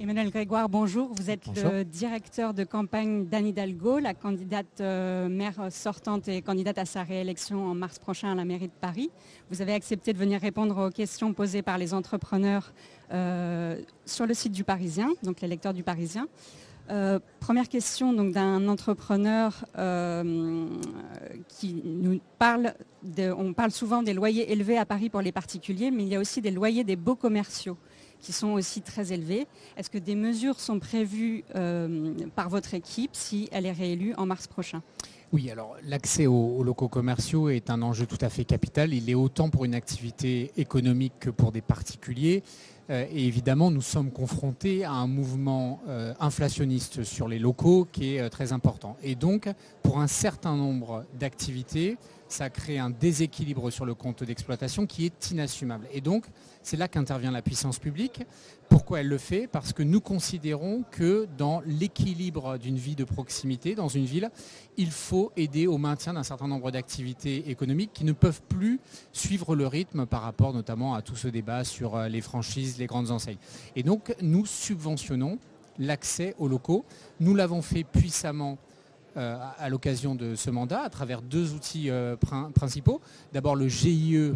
Emmanuel Grégoire, bonjour. Vous êtes Bonjour. le directeur de campagne d'Anne Hidalgo, la candidate maire sortante et candidate à sa réélection en mars prochain à la mairie de Paris. Vous avez accepté de venir répondre aux questions posées par les entrepreneurs sur le site du Parisien, donc les lecteurs du Parisien. Première question donc d'un entrepreneur qui nous parle, on parle souvent des loyers élevés à Paris pour les particuliers, mais il y a aussi des loyers des beaux commerciaux qui sont aussi très élevés. Est-ce que des mesures sont prévues par votre équipe si elle est réélue en mars prochain ? Oui, alors l'accès aux locaux commerciaux est un enjeu tout à fait capital. Il est autant pour une activité économique que pour des particuliers. Et évidemment, nous sommes confrontés à un mouvement inflationniste sur les locaux qui est très important. Et donc, pour un certain nombre d'activités, ça crée un déséquilibre sur le compte d'exploitation qui est inassumable. Et donc, c'est là qu'intervient la puissance publique. Pourquoi elle le fait ? Parce que nous considérons que dans l'équilibre d'une vie de proximité, dans une ville, il faut aider au maintien d'un certain nombre d'activités économiques qui ne peuvent plus suivre le rythme par rapport notamment à tout ce débat sur les franchises, les grandes enseignes. Et donc, nous subventionnons l'accès aux locaux. Nous l'avons fait puissamment à l'occasion de ce mandat à travers deux outils principaux. D'abord le GIE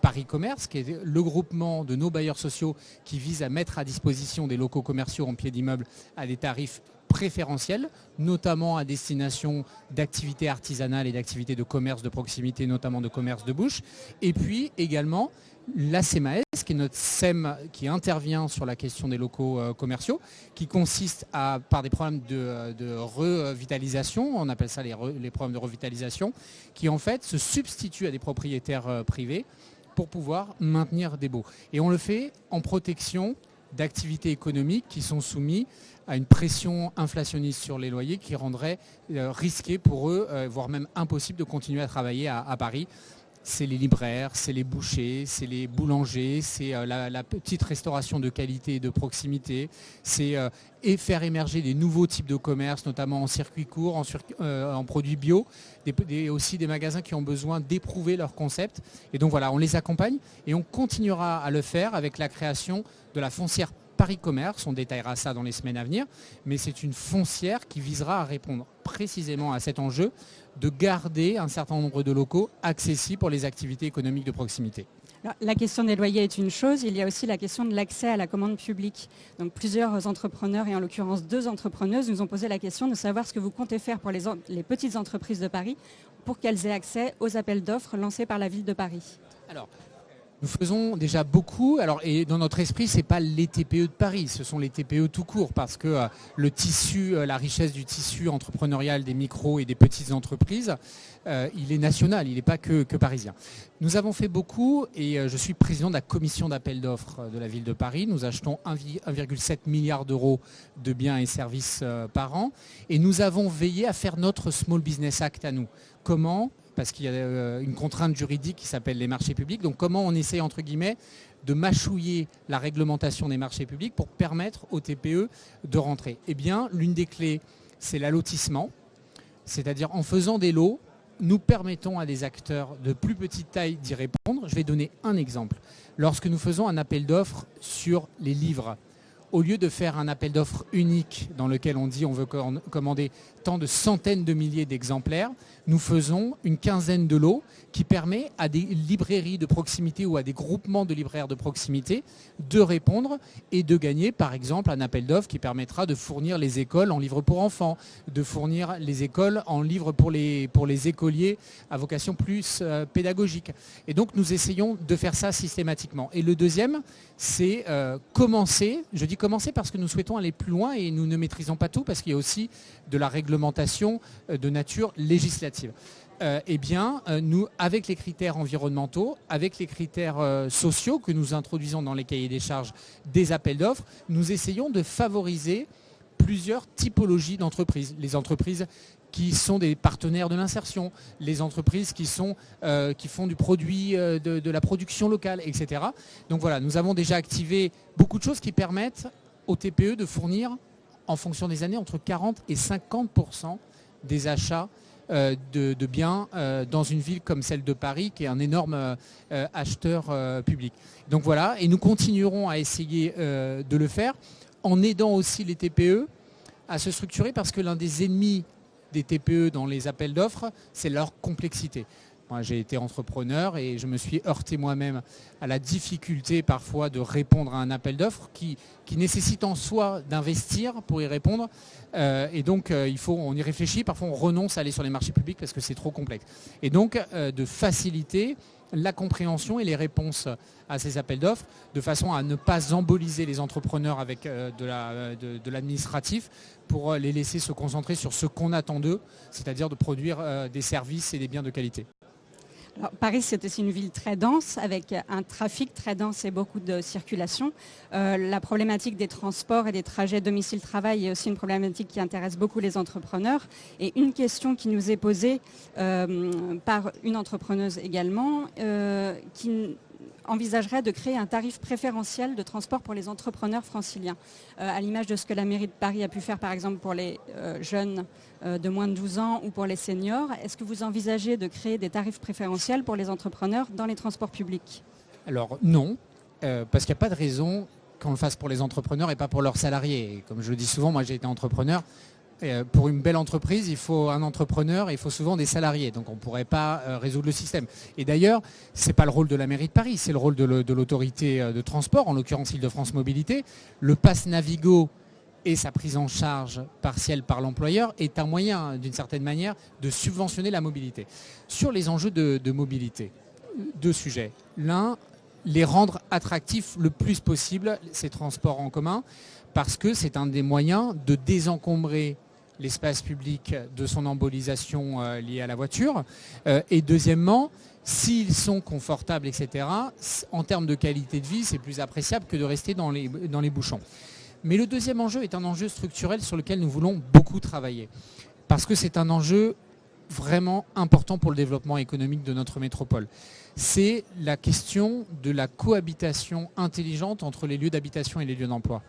Paris Commerce, qui est le groupement de nos bailleurs sociaux qui vise à mettre à disposition des locaux commerciaux en pied d'immeuble à des tarifs préférentiels, notamment à destination d'activités artisanales et d'activités de commerce de proximité, notamment de commerce de bouche. Et puis également la CEMAES, qui est notre SEM qui intervient sur la question des locaux commerciaux, qui consiste par des problèmes de revitalisation, on appelle ça les problèmes de revitalisation, qui en fait se substituent à des propriétaires privés pour pouvoir maintenir des baux. Et on le fait en protection d'activités économiques qui sont soumises à une pression inflationniste sur les loyers qui rendrait risqué pour eux, voire même impossible de continuer à travailler à Paris. C'est les libraires, c'est les bouchers, c'est les boulangers, c'est la petite restauration de qualité et de proximité, c'est faire émerger des nouveaux types de commerce, notamment en circuit court, en produits bio, aussi des magasins qui ont besoin d'éprouver leur concept. Et donc voilà, on les accompagne et on continuera à le faire avec la création de la foncière Paris Commerce, on détaillera ça dans les semaines à venir, mais c'est une foncière qui visera à répondre précisément à cet enjeu de garder un certain nombre de locaux accessibles pour les activités économiques de proximité. Alors, la question des loyers est une chose, il y a aussi la question de l'accès à la commande publique. Donc plusieurs entrepreneurs, et en l'occurrence 2 entrepreneuses, nous ont posé la question de savoir ce que vous comptez faire pour les petites entreprises de Paris pour qu'elles aient accès aux appels d'offres lancés par la ville de Paris. Alors, nous faisons déjà beaucoup, et dans notre esprit, ce n'est pas les TPE de Paris, ce sont les TPE tout court, parce que le tissu, la richesse du tissu entrepreneurial des micros et des petites entreprises, il est national, il n'est pas que parisien. Nous avons fait beaucoup, et je suis président de la commission d'appel d'offres de la ville de Paris. Nous achetons 1,7 milliard d'euros de biens et services par an, et nous avons veillé à faire notre Small Business Act à nous. Comment ? Parce qu'il y a une contrainte juridique qui s'appelle les marchés publics. Donc comment on essaie, entre guillemets, de mâchouiller la réglementation des marchés publics pour permettre aux TPE de rentrer ? Eh bien, l'une des clés, c'est l'allotissement. C'est-à-dire en faisant des lots, nous permettons à des acteurs de plus petite taille d'y répondre. Je vais donner un exemple. Lorsque nous faisons un appel d'offres sur les livres, au lieu de faire un appel d'offres unique dans lequel on dit on veut commander tant de centaines de milliers d'exemplaires, nous faisons une quinzaine de lots qui permet à des librairies de proximité ou à des groupements de libraires de proximité de répondre et de gagner par exemple un appel d'offres qui permettra de fournir les écoles en livres pour enfants, de fournir les écoles en livres pour les écoliers à vocation plus pédagogique. Et donc nous essayons de faire ça systématiquement. Et le deuxième, c'est commencer, je dis commencer parce que nous souhaitons aller plus loin et nous ne maîtrisons pas tout parce qu'il y a aussi de la réglementation de nature législative. Nous, avec les critères environnementaux, avec les critères sociaux que nous introduisons dans les cahiers des charges des appels d'offres, nous essayons de favoriser plusieurs typologies d'entreprises. Les entreprises qui sont des partenaires de l'insertion, les entreprises qui font du produit, de la production locale, etc. Donc voilà, nous avons déjà activé beaucoup de choses qui permettent aux TPE de fournir, en fonction des années, entre 40 et 50% des achats de biens dans une ville comme celle de Paris, qui est un énorme acheteur public. Donc voilà, et nous continuerons à essayer de le faire en aidant aussi les TPE à se structurer, parce que l'un des ennemis des TPE dans les appels d'offres, c'est leur complexité. Moi, j'ai été entrepreneur et je me suis heurté moi-même à la difficulté parfois de répondre à un appel d'offres qui nécessite en soi d'investir pour y répondre. Et donc, on y réfléchit. Parfois, on renonce à aller sur les marchés publics parce que c'est trop complexe. Et donc, de faciliter la compréhension et les réponses à ces appels d'offres, de façon à ne pas emboliser les entrepreneurs avec de l'administratif, pour les laisser se concentrer sur ce qu'on attend d'eux, c'est-à-dire de produire des services et des biens de qualité. Alors, Paris, c'est aussi une ville très dense, avec un trafic très dense et beaucoup de circulation. La problématique des transports et des trajets domicile-travail est aussi une problématique qui intéresse beaucoup les entrepreneurs. Et une question qui nous est posée par une entrepreneuse également, qui envisagerait de créer un tarif préférentiel de transport pour les entrepreneurs franciliens, à l'image de ce que la mairie de Paris a pu faire par exemple pour les jeunes de moins de 12 ans ou pour les seniors. Est-ce que vous envisagez de créer des tarifs préférentiels pour les entrepreneurs dans les transports publics? Alors non, parce qu'il n'y a pas de raison qu'on le fasse pour les entrepreneurs et pas pour leurs salariés. Et comme je le dis souvent, moi j'ai été entrepreneur. Pour une belle entreprise, il faut un entrepreneur et il faut souvent des salariés. Donc on ne pourrait pas résoudre le système. Et d'ailleurs, ce n'est pas le rôle de la mairie de Paris, c'est le rôle de l'autorité de transport, en l'occurrence Île-de-France Mobilité. Le pass Navigo et sa prise en charge partielle par l'employeur est un moyen, d'une certaine manière, de subventionner la mobilité. Sur les enjeux de mobilité, deux sujets. L'un, les rendre attractifs le plus possible, ces transports en commun, parce que c'est un des moyens de désencombrer l'espace public de son embolisation liée à la voiture. Et deuxièmement, s'ils sont confortables, etc., en termes de qualité de vie, c'est plus appréciable que de rester dans les bouchons. Mais le deuxième enjeu est un enjeu structurel sur lequel nous voulons beaucoup travailler. Parce que c'est un enjeu vraiment important pour le développement économique de notre métropole. C'est la question de la cohabitation intelligente entre les lieux d'habitation et les lieux d'emploi.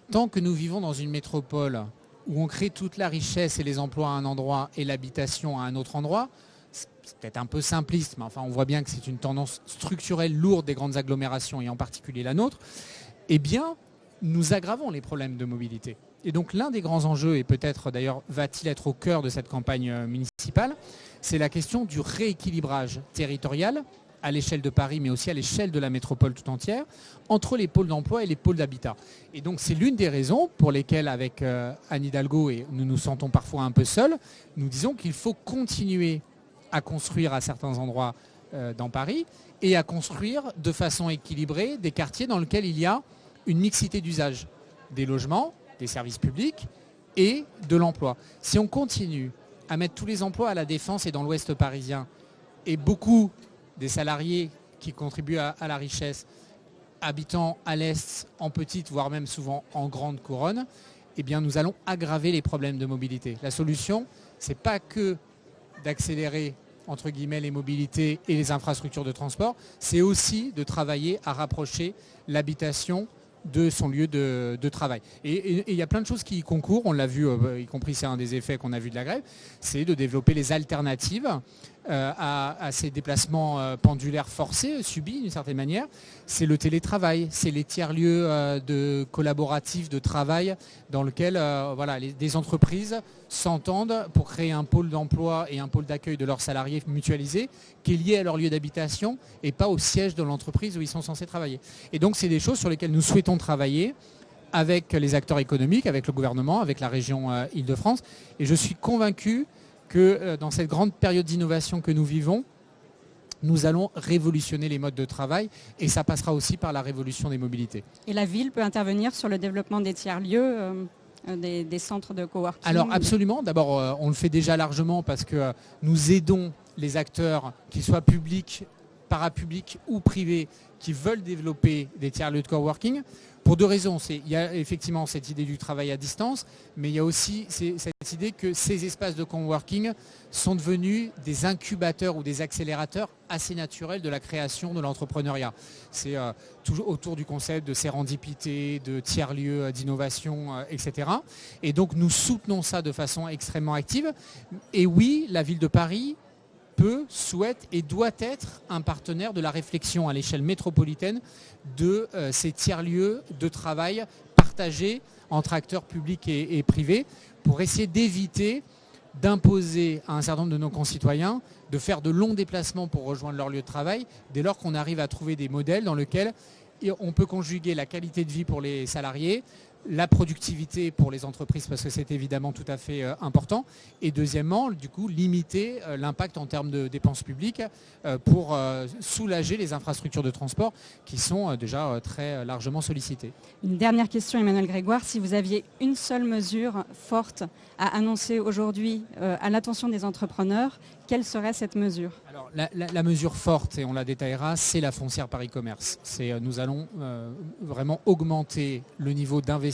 Tant que nous vivons dans une métropole où on crée toute la richesse et les emplois à un endroit et l'habitation à un autre endroit, c'est peut-être un peu simpliste, mais enfin on voit bien que c'est une tendance structurelle lourde des grandes agglomérations et en particulier la nôtre, eh bien nous aggravons les problèmes de mobilité. Et donc l'un des grands enjeux, et peut-être d'ailleurs va-t-il être au cœur de cette campagne municipale, c'est la question du rééquilibrage territorial à l'échelle de Paris, mais aussi à l'échelle de la métropole tout entière, entre les pôles d'emploi et les pôles d'habitat. Et donc c'est l'une des raisons pour lesquelles, avec Anne Hidalgo, et nous nous sentons parfois un peu seuls, nous disons qu'il faut continuer à construire à certains endroits dans Paris et à construire de façon équilibrée des quartiers dans lesquels il y a une mixité d'usages, des logements, des services publics et de l'emploi. Si on continue à mettre tous les emplois à la Défense et dans l'Ouest parisien, et beaucoup des salariés qui contribuent à la richesse habitant à l'Est, en petite, voire même souvent en grande couronne, eh bien nous allons aggraver les problèmes de mobilité. La solution, ce n'est pas que d'accélérer entre guillemets les mobilités et les infrastructures de transport, c'est aussi de travailler à rapprocher l'habitation de son lieu de travail. Et il y a plein de choses qui y concourent, on l'a vu, y compris c'est un des effets qu'on a vu de la grève, c'est de développer les alternatives à ces déplacements pendulaires forcés, subis d'une certaine manière. C'est le télétravail, c'est les tiers-lieux collaboratifs de travail dans lequel des entreprises s'entendent pour créer un pôle d'emploi et un pôle d'accueil de leurs salariés mutualisés qui est lié à leur lieu d'habitation et pas au siège de l'entreprise où ils sont censés travailler. Et donc c'est des choses sur lesquelles nous souhaitons travailler avec les acteurs économiques, avec le gouvernement, avec la région Île-de-France. Et je suis convaincu que dans cette grande période d'innovation que nous vivons, nous allons révolutionner les modes de travail et ça passera aussi par la révolution des mobilités. Et la ville peut intervenir sur le développement des tiers-lieux, des centres de coworking? Alors absolument. D'abord, on le fait déjà largement parce que nous aidons les acteurs, qu'ils soient publics, parapublics ou privés, qui veulent développer des tiers-lieux de coworking. Pour deux raisons. Il y a effectivement cette idée du travail à distance, mais il y a aussi cette idée que ces espaces de coworking sont devenus des incubateurs ou des accélérateurs assez naturels de la création de l'entrepreneuriat. C'est toujours autour du concept de sérendipité, de tiers-lieux d'innovation, etc. Et donc nous soutenons ça de façon extrêmement active. Et oui, la ville de Paris peut, souhaite et doit être un partenaire de la réflexion à l'échelle métropolitaine de ces tiers-lieux de travail partagée entre acteurs publics et privés pour essayer d'éviter d'imposer à un certain nombre de nos concitoyens de faire de longs déplacements pour rejoindre leur lieu de travail, dès lors qu'on arrive à trouver des modèles dans lesquels on peut conjuguer la qualité de vie pour les salariés, la productivité pour les entreprises, parce que c'est évidemment tout à fait important, et deuxièmement, du coup, limiter l'impact en termes de dépenses publiques pour soulager les infrastructures de transport qui sont déjà très largement sollicitées. Une dernière question, Emmanuel Grégoire. Si vous aviez une seule mesure forte à annoncer aujourd'hui à l'attention des entrepreneurs, quelle serait cette mesure ? Alors, la mesure forte, et on la détaillera, c'est la foncière Paris Commerce. Nous allons vraiment augmenter le niveau d'investissement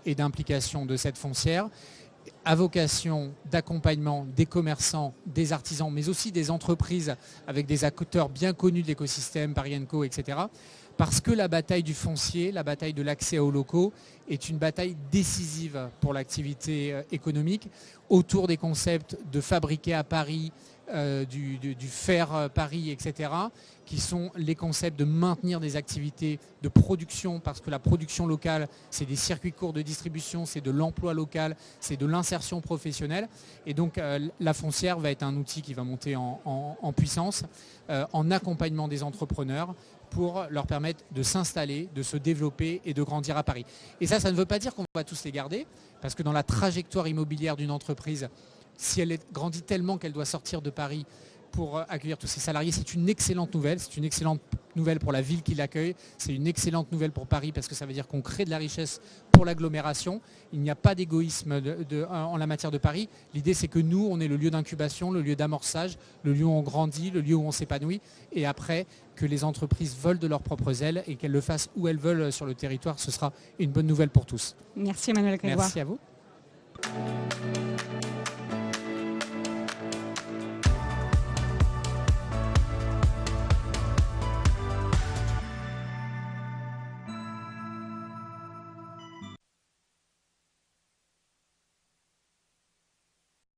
et d'implication de cette foncière à vocation d'accompagnement des commerçants, des artisans, mais aussi des entreprises avec des acteurs bien connus de l'écosystème, Paris & Co, etc. Parce que la bataille du foncier, la bataille de l'accès aux locaux est une bataille décisive pour l'activité économique autour des concepts de fabriquer à Paris, du faire Paris, etc., qui sont les concepts de maintenir des activités de production, parce que la production locale, c'est des circuits courts de distribution, c'est de l'emploi local, c'est de l'insertion professionnelle. Et donc la foncière va être un outil qui va monter en puissance, en accompagnement des entrepreneurs, pour leur permettre de s'installer, de se développer et de grandir à Paris. Et ça ne veut pas dire qu'on va tous les garder, parce que dans la trajectoire immobilière d'une entreprise, si elle grandit tellement qu'elle doit sortir de Paris pour accueillir tous ses salariés, c'est une excellente nouvelle. C'est une excellente nouvelle pour la ville qui l'accueille. C'est une excellente nouvelle pour Paris parce que ça veut dire qu'on crée de la richesse pour l'agglomération. Il n'y a pas d'égoïsme en la matière de Paris. L'idée, c'est que nous, on est le lieu d'incubation, le lieu d'amorçage, le lieu où on grandit, le lieu où on s'épanouit. Et après, que les entreprises volent de leurs propres ailes et qu'elles le fassent où elles veulent sur le territoire, ce sera une bonne nouvelle pour tous. Merci Emmanuel Grégoire. Merci à vous.